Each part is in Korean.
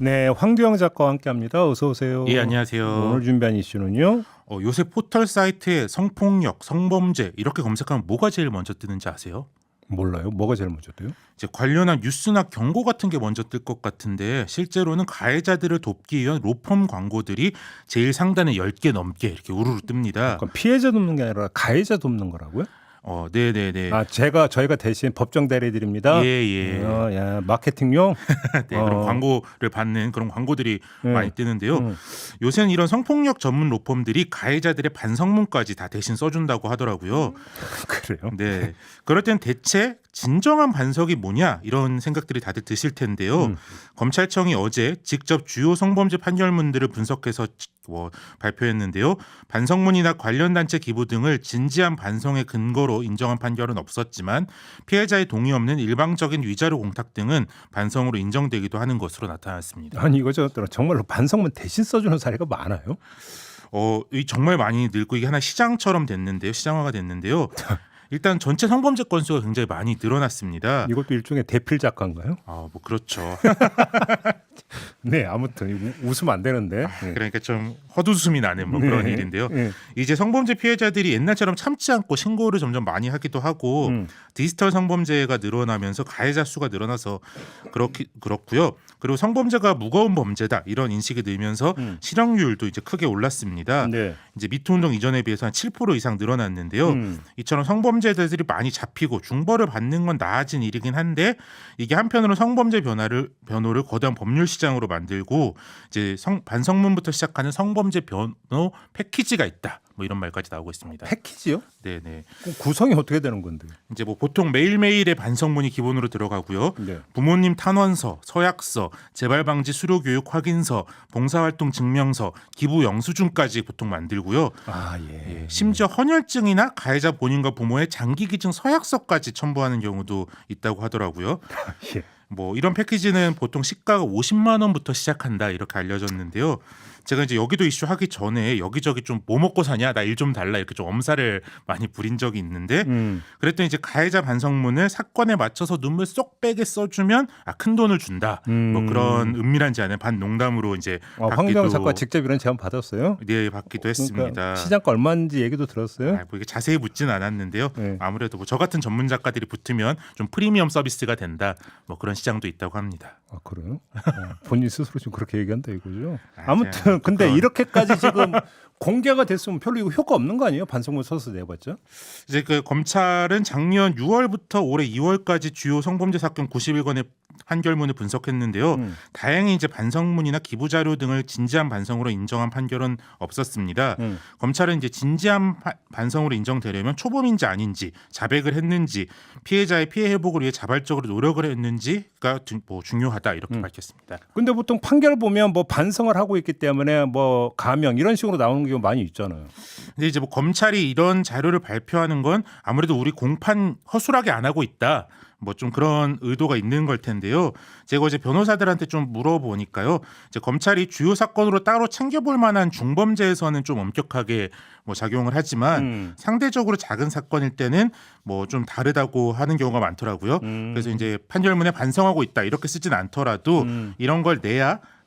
네, 황교안 작가와 함께합니다. 어서 오세요. 예, 안녕하세요. 오늘 준비한 이슈는요. 요새 포털 사이트에 성폭력, 성범죄 이렇게 검색하면 뭐가 제일 먼저 뜨는지 아세요? 몰라요. 뭐가 제일 먼저 돼요? 이제 관련한 뉴스나 경고 같은 게 먼저 뜰 것 같은데 실제로는 가해자들을 돕기 위한 로펌 광고들이 제일 상단에 10개 넘게 이렇게 우르르 뜹니다. 그럼 피해자 돕는 게 아니라 가해자 돕는 거라고요? 네네네. 아, 저희가 대신 법정 대리드립니다. 예. 야, 마케팅용. 네, 그런 광고를 받는 그런 광고들이 네. 많이 뜨는데요. 요새는 이런 성폭력 전문 로펌들이 가해자들의 반성문까지 다 대신 써준다고 하더라고요. 그래요? 네. 그럴 땐 대체 진정한 반성이 뭐냐 이런 생각들이 다들 드실 텐데요. 검찰청이 어제 직접 주요 성범죄 판결문들을 분석해서 발표했는데요. 반성문이나 관련 단체 기부 등을 진지한 반성의 근거로 인정한 판결은 없었지만 피해자의 동의 없는 일방적인 위자료 공탁 등은 반성으로 인정되기도 하는 것으로 나타났습니다. 아니 이거 정말로 반성문 대신 써주는 사례가 많아요? 정말 많이 늘고 이게 하나 시장처럼 됐는데요. 시장화가 됐는데요. 일단 전체 성범죄 건수가 굉장히 많이 늘어났습니다. 이것도 일종의 대필 작가인가요? 뭐 그렇죠. 네, 아무튼 웃으면 안 되는데. 네. 그러니까 좀 헛웃음이 나는 뭐 그런 일인데요. 네. 이제 성범죄 피해자들이 옛날처럼 참지 않고 신고를 점점 많이 하기도 하고 디지털 성범죄가 늘어나면서 가해자 수가 늘어나서 그렇고요. 그리고 성범죄가 무거운 범죄다 이런 인식이 늘면서 실형률도 이제 크게 올랐습니다. 네. 이제 미투 운동 이전에 비해서 한 7% 이상 늘어났는데요. 이처럼 성범죄자들이 많이 잡히고 중벌을 받는 건 나아진 일이긴 한데 이게 한편으로 성범죄 변호를 거대한 법률 시장으로 만들고 이제 반성문부터 시작하는 성범죄 변호 패키지가 있다. 뭐 이런 말까지 나오고 있습니다. 패키지요? 네네. 그럼 구성이 어떻게 되는 건데? 이제 뭐 보통 매일매일의 반성문이 기본으로 들어가고요. 네. 부모님 탄원서, 서약서, 재발 방지 수료 교육 확인서, 봉사활동 증명서, 기부 영수증까지 보통 만들고요. 예. 심지어 헌혈증이나 가해자 본인과 부모의 장기 기증 서약서까지 첨부하는 경우도 있다고 하더라고요. 예. 뭐 이런 패키지는 보통 시가가 50만 원부터 시작한다 이렇게 알려졌는데요. 제가 이제 여기도 이슈하기 전에 여기저기 좀 뭐 먹고 사냐 나 일 좀 달라 이렇게 좀 엄살을 많이 부린 적이 있는데 그랬더니 이제 가해자 반성문을 사건에 맞춰서 눈물 쏙 빼게 써주면 큰 돈을 준다 뭐 그런 은밀한 제안을 반농담으로 이제 황교안 작가 직접 이런 제안 받았어요? 네, 받기도 했습니다. 그러니까 시장가 얼마인지 얘기도 들었어요? 뭐 이게 자세히 묻진 않았는데요. 네. 아무래도 뭐 저 같은 전문 작가들이 붙으면 좀 프리미엄 서비스가 된다 뭐 그런 시장도 있다고 합니다. 아, 그래요? 본인 스스로 지금 그렇게 얘기한다 이거죠? 아무튼 근데 이렇게까지 지금 공개가 됐으면 별로 이거 효과 없는 거 아니에요? 반성문 써서 내봤죠? 이제 그 검찰은 작년 6월부터 올해 2월까지 주요 성범죄 사건 91건의 판결문을 분석했는데요. 다행히 이제 반성문이나 기부 자료 등을 진지한 반성으로 인정한 판결은 없었습니다. 검찰은 이제 진지한 반성으로 인정되려면 초범인지 아닌지, 자백을 했는지, 피해자의 피해 회복을 위해 자발적으로 노력을 했는지가 뭐 중요하다 이렇게 밝혔습니다. 근데 보통 판결 보면 뭐 반성을 하고 있기 때문에 뭐 가명 이런 식으로 나오는 경우 많이 있잖아요. 근데 이제 뭐 검찰이 이런 자료를 발표하는 건 아무래도 우리 공판 허술하게 안 하고 있다. 뭐 좀 그런 의도가 있는 걸 텐데요. 제가 이제 변호사들한테 좀 물어보니까요. 이제 검찰이 주요 사건으로 따로 챙겨볼 만한 중범죄에서는 좀 엄격하게 뭐 작용을 하지만 상대적으로 작은 사건일 때는 뭐 좀 다르다고 하는 경우가 많더라고요. 그래서 이제 판결문에 반성하고 있다 이렇게 쓰진 않더라도 이런 걸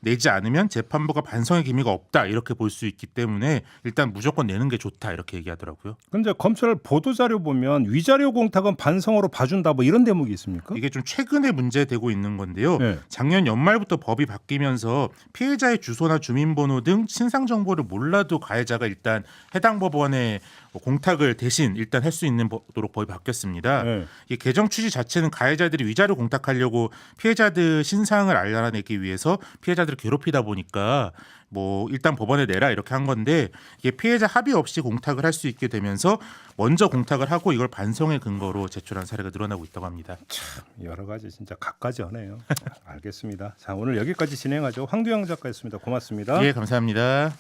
내지 않으면 재판부가 반성의 기미가 없다 이렇게 볼 수 있기 때문에 일단 무조건 내는 게 좋다 이렇게 얘기하더라고요. 근데 검찰 보도자료 보면 위자료 공탁은 반성으로 봐준다 뭐 이런 대목이 있습니까? 이게 좀 최근에 문제되고 있는 건데요. 네. 작년 연말부터 법이 바뀌면서 피해자의 주소나 주민번호 등 신상 정보를 몰라도 가해자가 일단 해당 법원에 공탁을 대신 일단 할 수 있는 도록 법이 바뀌었습니다. 네. 이 개정 취지 자체는 가해자들이 위자료 공탁하려고 피해자들 신상을 알아내기 위해서 피해자들을 괴롭히다 보니까 뭐 일단 법원에 내라 이렇게 한 건데 이게 피해자 합의 없이 공탁을 할 수 있게 되면서 먼저 공탁을 하고 이걸 반성의 근거로 제출한 사례가 늘어나고 있다고 합니다. 참 여러 가지 진짜 각가지하네요. 알겠습니다. 자, 오늘 여기까지 진행하죠. 황교안 작가였습니다. 고맙습니다. 예, 감사합니다.